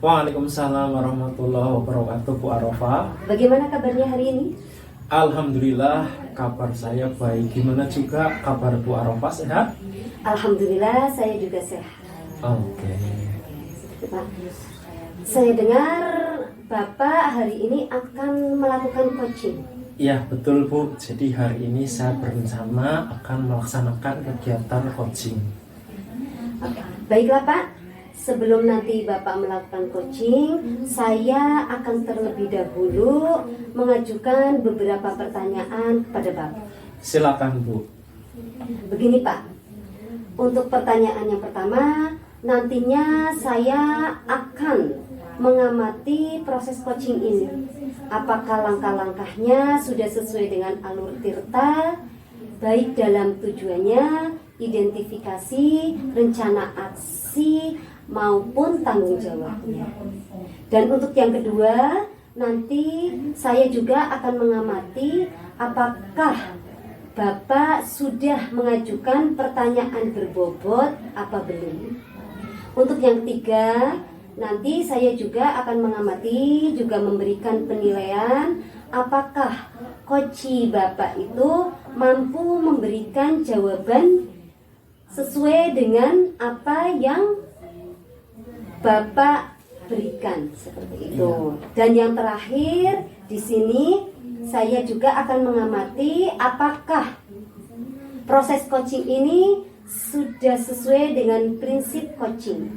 Waalaikumsalam warahmatullahi wabarakatuh, Bu Arafah. Bagaimana kabarnya hari ini? Alhamdulillah, kabar saya baik. Gimana juga kabar Bu Arafah, sehat? Alhamdulillah, saya juga sehat. Oke. Pak, saya dengar Bapak hari ini akan melakukan coaching. Iya, betul Bu. Jadi hari ini saya berencana akan melaksanakan kegiatan coaching. Oke. Baiklah Pak, sebelum nanti Bapak melakukan coaching, saya akan terlebih dahulu mengajukan beberapa pertanyaan kepada Bapak. Silakan Bu. Begini Pak, untuk pertanyaan yang pertama, nantinya saya akan mengamati proses coaching ini. Apakah langkah-langkahnya sudah sesuai dengan alur tirta, baik dalam tujuannya, identifikasi, rencana aksi, maupun tanggung jawabnya. Dan untuk yang kedua, nanti saya juga akan mengamati apakah Bapak sudah mengajukan pertanyaan berbobot apa belum. Untuk yang ketiga, nanti saya juga akan mengamati, juga memberikan penilaian apakah coach Bapak itu mampu memberikan jawaban sesuai dengan apa yang Bapak berikan, seperti itu. Dan yang terakhir di sini saya juga akan mengamati apakah proses coaching ini sudah sesuai dengan prinsip coaching,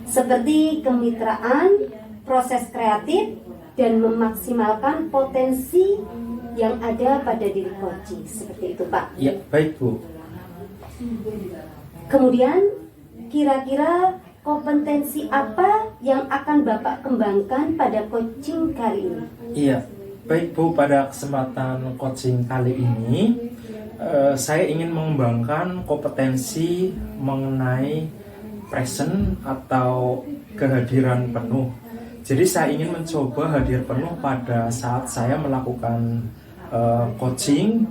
seperti kemitraan, proses kreatif, dan memaksimalkan potensi yang ada pada diri coaching, seperti itu Pak. Ya, baik Bu. Kemudian kira-kira kompetensi apa yang akan Bapak kembangkan pada coaching kali ini? Iya, baik Bu. Pada kesempatan coaching kali ini, saya ingin mengembangkan kompetensi mengenai present atau kehadiran penuh. Jadi saya ingin mencoba hadir penuh pada saat saya melakukan coaching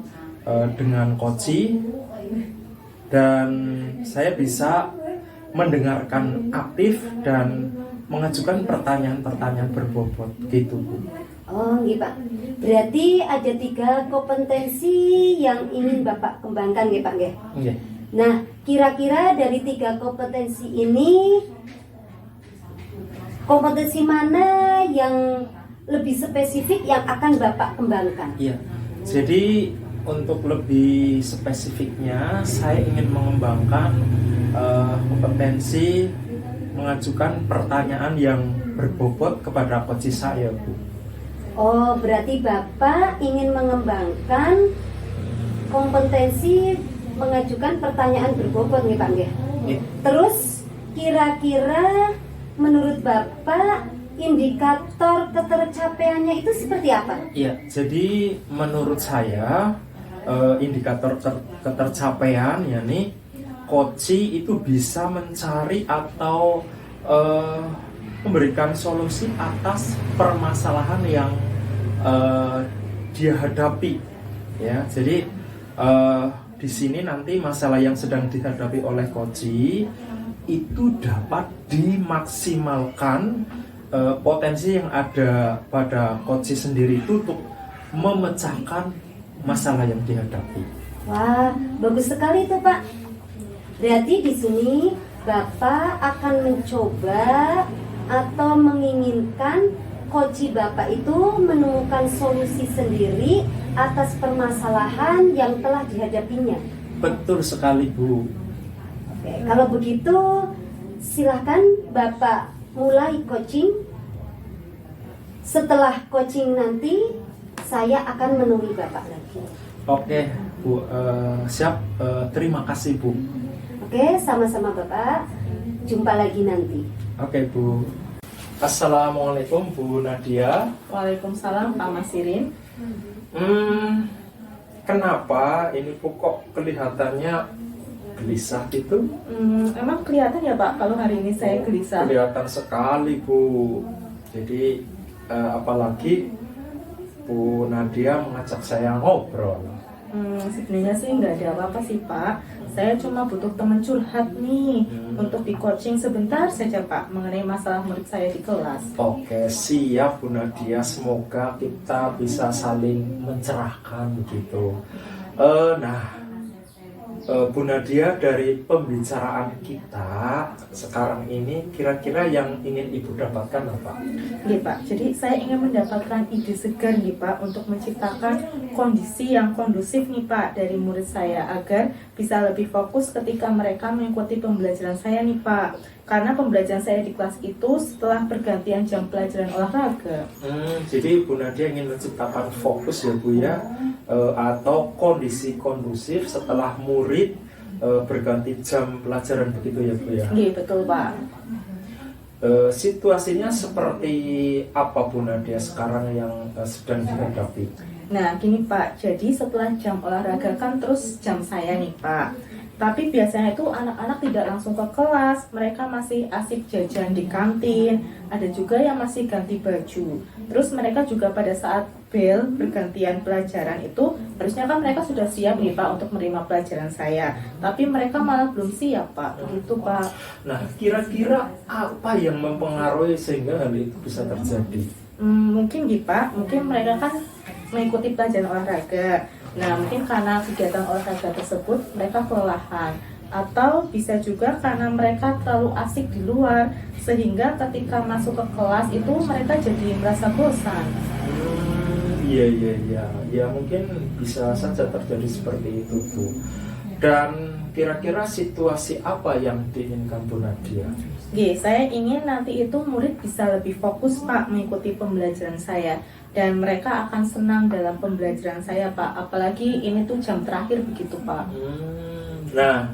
dengan coach, dan saya bisa mendengarkan aktif dan mengajukan pertanyaan-pertanyaan berbobot gitu Bu. Oh iya Pak, berarti ada 3 kompetensi yang ingin Bapak kembangkan ya Pak ya? Iya. Nah, kira-kira dari 3 kompetensi ini, kompetensi mana yang lebih spesifik yang akan Bapak kembangkan? Iya, jadi untuk lebih spesifiknya saya ingin mengembangkan kompetensi mengajukan pertanyaan yang berbobot kepada coach saya Bu. Oh, berarti Bapak ingin mengembangkan kompetensi mengajukan pertanyaan berbobot nih Pak ya? Iya. Terus kira-kira menurut Bapak indikator ketercapaiannya itu seperti apa? Iya, jadi menurut saya indikator ketercapaian yakni coach itu bisa mencari atau memberikan solusi atas permasalahan yang dia hadapi. Ya, jadi di sini nanti masalah yang sedang dihadapi oleh coach itu dapat dimaksimalkan, potensi yang ada pada coach sendiri itu untuk memecahkan masalah yang dihadapi. Wah, bagus sekali itu Pak. Berarti di sini Bapak akan mencoba atau menginginkan coach Bapak itu menemukan solusi sendiri atas permasalahan yang telah dihadapinya. Betul sekali Bu. Oke, kalau begitu silakan Bapak mulai coaching. Setelah coaching nanti saya akan menemui Bapak lagi. Oke Bu, siap. Terima kasih Bu. Oke, sama-sama Bapak. Jumpa lagi nanti. Oke Bu. Assalamualaikum Bu Nadia. Waalaikumsalam Pak Masirin. Kenapa ini kok kelihatannya gelisah gitu? Emang kelihatan ya Pak kalau hari ini saya gelisah? Kelihatan sekali Bu. Jadi apalagi Bu Nadia mengajak saya ngobrol. Sebenarnya sih nggak ada apa-apa sih Pak. Saya cuma butuh teman curhat nih untuk di coaching sebentar saja Pak mengenai masalah murid saya di kelas. Oke, siap Bu Nadia. Semoga kita bisa saling mencerahkan begitu. Bu Nadia, dari pembicaraan kita sekarang ini kira-kira yang ingin Ibu dapatkan apa? Iya Pak, jadi saya ingin mendapatkan ide segar nih Pak untuk menciptakan kondisi yang kondusif nih Pak dari murid saya agar bisa lebih fokus ketika mereka mengikuti pembelajaran saya nih Pak. Karena pembelajaran saya di kelas itu setelah pergantian jam pelajaran olahraga. Jadi Bu Nadia ingin menciptakan fokus ya Bu ya, atau kondisi kondusif setelah murid berganti jam pelajaran begitu ya Bu ya? Iya betul Pak. Situasinya seperti apa Bu Nadia sekarang yang sedang dihadapi? Nah gini Pak, jadi setelah jam olahraga kan terus jam saya nih Pak. Tapi biasanya itu anak-anak tidak langsung ke kelas, mereka masih asik jajan di kantin, ada juga yang masih ganti baju. Terus mereka juga pada saat bel pergantian pelajaran itu, harusnya kan mereka sudah siap nih Pak untuk menerima pelajaran saya. Tapi mereka malah belum siap Pak, begitu Pak. Nah, kira-kira apa yang mempengaruhi sehingga hal itu bisa terjadi? Mungkin gitu Pak, mungkin mereka kan mengikuti pelajaran olahraga. Nah, mungkin karena kegiatan olahraga tersebut mereka kelelahan, atau bisa juga karena mereka terlalu asik di luar sehingga ketika masuk ke kelas itu mereka jadi merasa bosan. Iya, mungkin bisa saja terjadi seperti itu Bu. Dan kira-kira situasi apa yang diinginkan Bu Nadia? Saya ingin nanti itu murid bisa lebih fokus Pak mengikuti pembelajaran saya. Dan mereka akan senang dalam pembelajaran saya Pak. Apalagi ini tuh jam terakhir begitu Pak. Nah,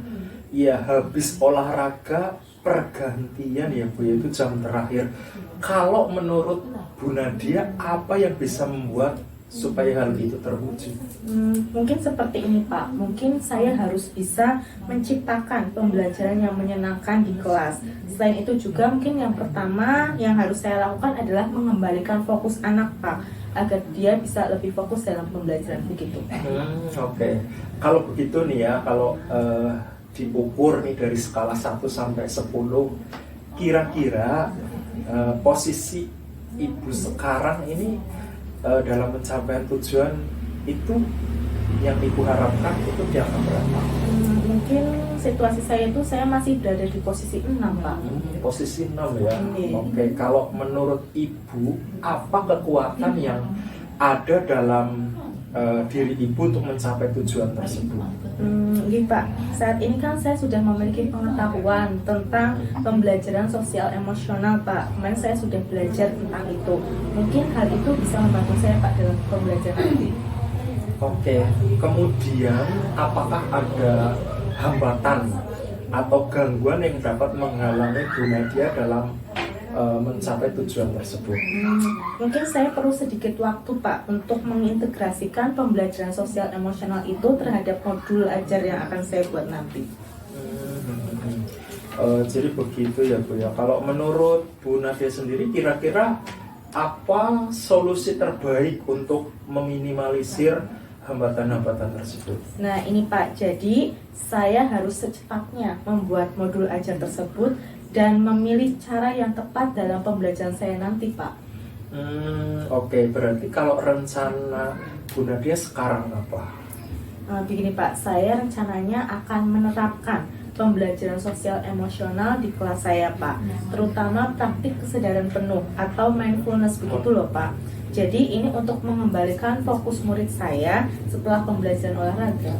ya habis olahraga pergantian ya Bu, itu jam terakhir. Kalau menurut Bu Nadia, apa yang bisa membuat supaya hal itu terwujud? Mungkin seperti ini Pak. Mungkin saya harus bisa menciptakan pembelajaran yang menyenangkan di kelas. Selain itu juga mungkin yang pertama yang harus saya lakukan adalah mengembalikan fokus anak Pak, agar dia bisa lebih fokus dalam pembelajaran begitu. Oke. Kalau begitu nih ya, kalau diukur nih dari skala 1 sampai 10, kira-kira posisi Ibu sekarang ini dalam pencapaian tujuan itu yang Ibu harapkan itu di angka berapa? Mungkin situasi saya itu saya masih berada di posisi 6 Pak. Posisi 6 ya. Oke, kalau menurut Ibu apa kekuatan yang ada dalam diri Ibu untuk mencapai tujuan tersebut? Gini Pak, saat ini kan saya sudah memiliki pengetahuan tentang pembelajaran sosial emosional Pak. Kemarin saya sudah belajar tentang itu. Mungkin hal itu bisa membantu saya Pak dalam pembelajaran nanti. Oke, kemudian apakah ada hambatan atau gangguan yang dapat menghalangi Bu Nadia dalam mencapai tujuan tersebut? Mungkin saya perlu sedikit waktu Pak untuk mengintegrasikan pembelajaran sosial emosional itu terhadap modul ajar yang akan saya buat nanti. Jadi begitu ya Bu ya. Kalau menurut Bu Nadia sendiri, kira-kira apa solusi terbaik untuk meminimalisir hambatan-hambatan tersebut? Nah ini Pak, jadi saya harus secepatnya membuat modul ajar tersebut dan memilih cara yang tepat dalam pembelajaran saya nanti Pak. Oke, berarti kalau rencana Bu Nadia sekarang apa? Begini Pak, saya rencananya akan menerapkan pembelajaran sosial emosional di kelas saya Pak, terutama praktik kesadaran penuh atau mindfulness begitu loh Pak. Jadi ini untuk mengembalikan fokus murid saya setelah pembelajaran olahraga.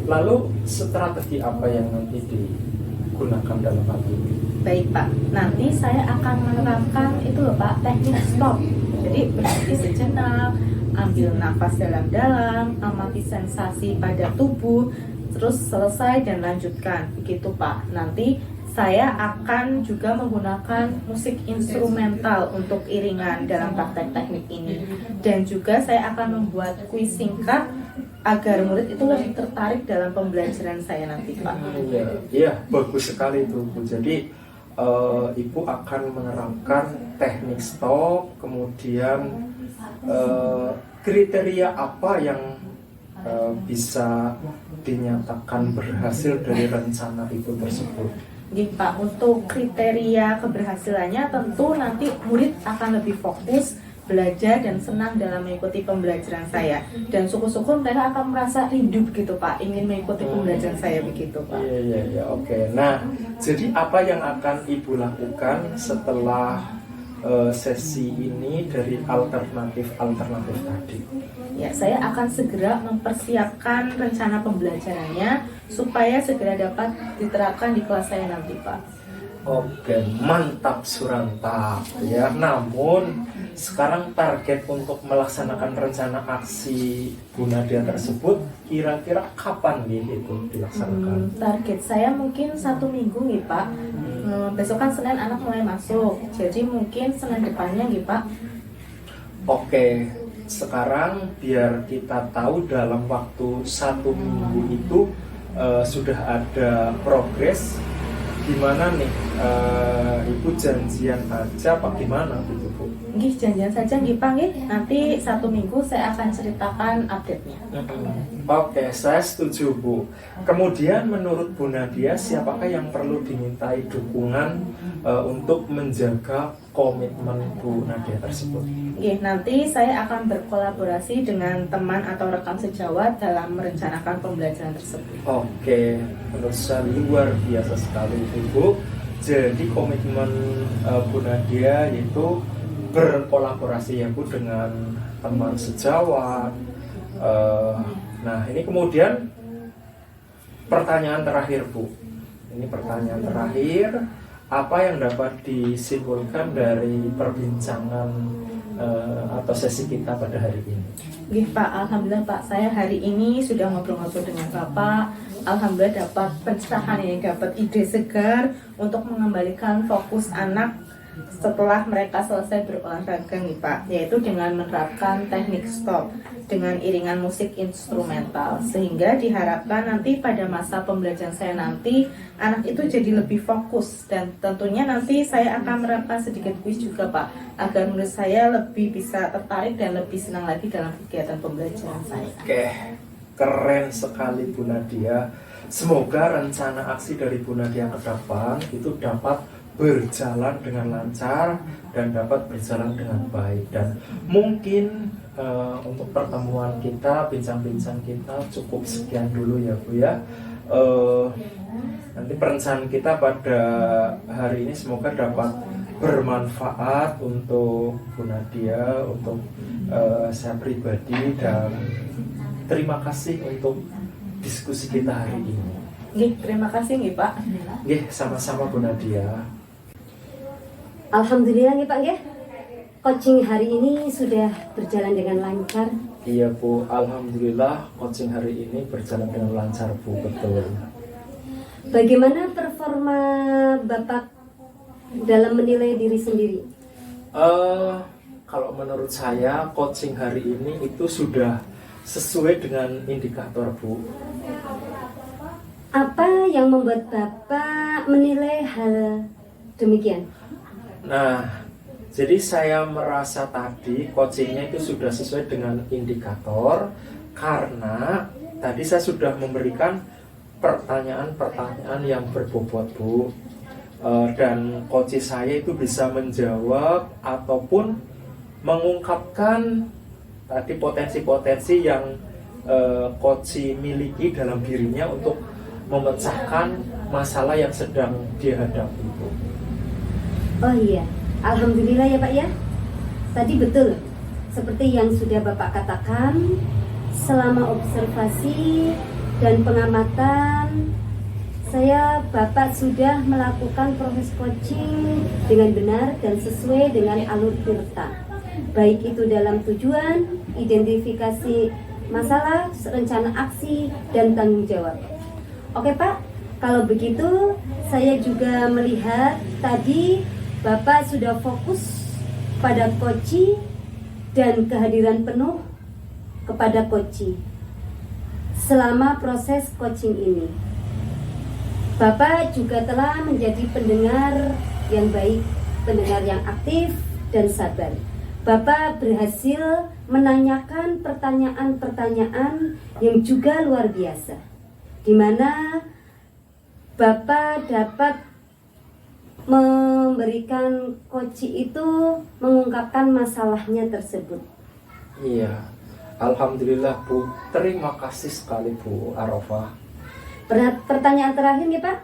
Lalu strategi apa yang nanti digunakan dalam hal ini? Baik Pak, nanti saya akan menerapkan itu loh Pak, teknik stop. Jadi berhenti sejenak, ambil nafas dalam-dalam, amati sensasi pada tubuh, terus selesai dan lanjutkan. Begitu Pak. Nanti saya akan juga menggunakan musik instrumental untuk iringan dalam praktek teknik ini. Dan juga saya akan membuat kuis singkat agar murid itu lebih tertarik dalam pembelajaran saya nanti Pak. Iya, bagus sekali itu Bu. Jadi Ibu akan menerapkan teknik stop, kemudian kriteria apa yang bisa dinyatakan berhasil dari rencana Ibu tersebut. Gitu Pak, untuk kriteria keberhasilannya tentu nanti murid akan lebih fokus belajar dan senang dalam mengikuti pembelajaran saya, dan syukur-syukur mereka akan merasa rindu gitu Pak, ingin mengikuti pembelajaran saya begitu Pak. Iya, oke. Nah, jadi apa yang akan Ibu lakukan setelah sesi ini dari alternatif tadi? Ya, saya akan segera mempersiapkan rencana pembelajarannya supaya segera dapat diterapkan di kelas saya nanti Pak. Oke, mantap Suranta ya. Namun sekarang target untuk melaksanakan rencana aksi Bu Nadia tersebut kira-kira kapan nih itu dilaksanakan? Target saya mungkin 1 minggu nih Pak. Besok kan Senin anak mulai masuk, jadi mungkin Senin depannya nih Pak. Oke, sekarang biar kita tahu dalam waktu 1 minggu itu sudah ada progres. Gimana nih, Ibu janjian aja apa gimana gitu Bu? Nggih, janjian saja nggih Pak nggih. Nanti 1 minggu saya akan ceritakan update-nya. Oke, saya setuju Bu. Kemudian menurut Bu Nadia, siapakah yang perlu dimintai dukungan untuk menjaga komitmen Bu Nadia tersebut? Nggih, nanti saya akan berkolaborasi dengan teman atau rekan sejawat dalam merencanakan pembelajaran tersebut. Oke, menurut saya luar biasa sekali Bu. Jadi komitmen Bu Nadia itu berkolaborasi ya Bu dengan teman sejawat. Nah ini kemudian pertanyaan terakhir Bu. Ini pertanyaan terakhir. Apa yang dapat disimpulkan dari perbincangan atau sesi kita pada hari ini? Nggih Pak, alhamdulillah Pak, saya hari ini sudah ngobrol-ngobrol dengan Bapak. Alhamdulillah dapat pencerahan ini, dapat ide segar untuk mengembalikan fokus anak setelah mereka selesai berolahraga nih Pak, yaitu dengan menerapkan teknik stop dengan iringan musik instrumental, sehingga diharapkan nanti pada masa pembelajaran saya nanti anak itu jadi lebih fokus, dan tentunya nanti saya akan menerapkan sedikit kuis juga Pak, agar menurut saya lebih bisa tertarik dan lebih senang lagi dalam kegiatan pembelajaran saya. Oke, keren sekali Bu Nadia. Semoga rencana aksi dari Bu Nadia ke depan itu dapat berjalan dengan lancar dan dapat berjalan dengan baik. Dan mungkin untuk pertemuan kita, bincang-bincang kita cukup sekian dulu ya Bu ya. Nanti perencanaan kita pada hari ini semoga dapat bermanfaat untuk Bu Nadia, untuk saya pribadi, dan terima kasih untuk diskusi kita hari ini. Nggih, terima kasih nggih Pak. Nggih, sama-sama Bu Nadia. Alhamdulillah nih Pak ya. Coaching hari ini sudah berjalan dengan lancar. Iya Bu, alhamdulillah coaching hari ini berjalan dengan lancar Bu, betul. Bagaimana performa Bapak dalam menilai diri sendiri? Kalau menurut saya coaching hari ini itu sudah sesuai dengan indikator Bu. Apa yang membuat Bapak menilai hal demikian? Nah, jadi saya merasa tadi coachingnya itu sudah sesuai dengan indikator karena tadi saya sudah memberikan pertanyaan-pertanyaan yang berbobot Bu, dan coach saya itu bisa menjawab ataupun mengungkapkan tadi potensi-potensi yang coach miliki dalam dirinya untuk memecahkan masalah yang sedang dihadapi Bu. Oh iya, alhamdulillah ya Pak ya. Tadi betul, seperti yang sudah Bapak katakan, selama observasi dan pengamatan, Bapak sudah melakukan proses coaching dengan benar dan sesuai dengan alur tirta. baik itu dalam tujuan, identifikasi masalah, rencana aksi, dan tanggung jawab. Oke Pak, kalau begitu saya juga melihat tadi Bapak sudah fokus pada koci dan kehadiran penuh kepada koci selama proses coaching ini. Bapak juga telah menjadi pendengar yang baik, pendengar yang aktif dan sabar. Bapak berhasil menanyakan pertanyaan-pertanyaan yang juga luar biasa, di mana Bapak dapat memberikan koci itu mengungkapkan masalahnya tersebut. Iya, alhamdulillah Bu, terima kasih sekali Bu Arafah. Pertanyaan terakhir nih Pak,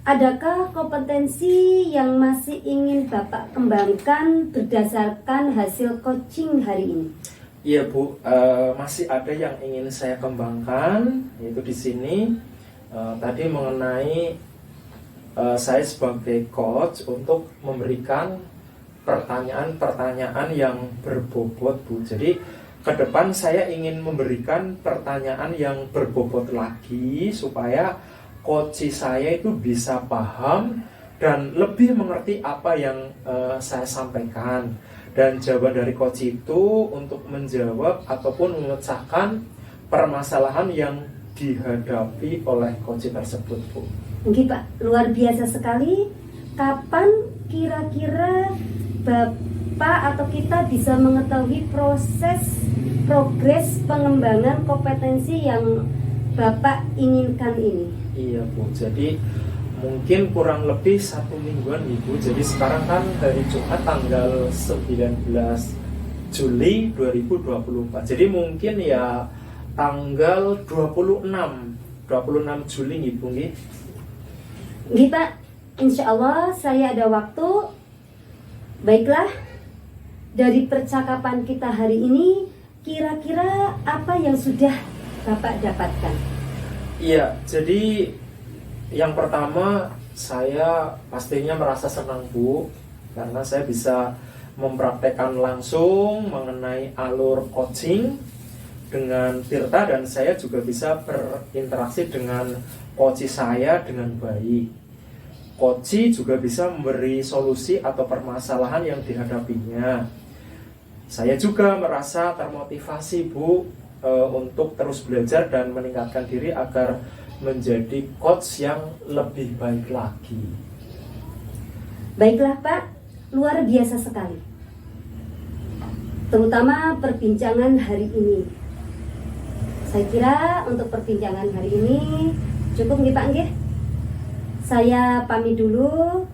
adakah kompetensi yang masih ingin Bapak kembangkan berdasarkan hasil coaching hari ini? Iya Bu, masih ada yang ingin saya kembangkan, yaitu di sini tadi mengenai saya sebagai coach untuk memberikan pertanyaan-pertanyaan yang berbobot Bu. Jadi ke depan saya ingin memberikan pertanyaan yang berbobot lagi supaya coach saya itu bisa paham dan lebih mengerti apa yang saya sampaikan. Dan jawaban dari coach itu untuk menjawab ataupun memecahkan permasalahan yang dihadapi oleh coach tersebut Bu. Oke Pak, luar biasa sekali. Kapan kira-kira Bapak atau kita bisa mengetahui progres pengembangan kompetensi yang Bapak inginkan ini? Iya Bu, jadi mungkin kurang lebih 1 mingguan Ibu. Jadi sekarang kan dari Jumat tanggal 19 Juli 2024. Jadi mungkin ya tanggal 26 Juli Ibu nggih. Nggih Pak, insya Allah saya ada waktu. Baiklah, dari percakapan kita hari ini, kira-kira apa yang sudah Bapak dapatkan? Iya, jadi yang pertama saya pastinya merasa senang Bu, karena saya bisa mempraktekkan langsung mengenai alur coaching dengan Tirta, dan saya juga bisa berinteraksi dengan coach saya dengan baik. Coach juga bisa memberi solusi atau permasalahan yang dihadapinya. Saya juga merasa termotivasi Bu untuk terus belajar dan meningkatkan diri agar menjadi coach yang lebih baik lagi. Baiklah Pak, luar biasa sekali. Terutama perbincangan hari ini. Saya kira untuk perbincangan hari ini cukup nggih Pak nggih. Saya pamit dulu.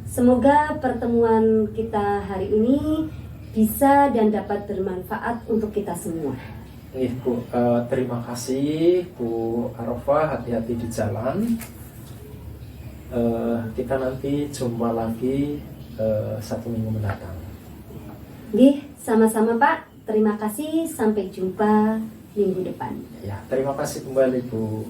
Semoga pertemuan kita hari ini bisa dan dapat bermanfaat untuk kita semua. Bu, terima kasih Bu Arafah, hati-hati di jalan. Kita nanti jumpa lagi 1 minggu mendatang. Nggih, sama-sama Pak. Terima kasih, sampai jumpa minggu depan. Ya, terima kasih kembali Bu.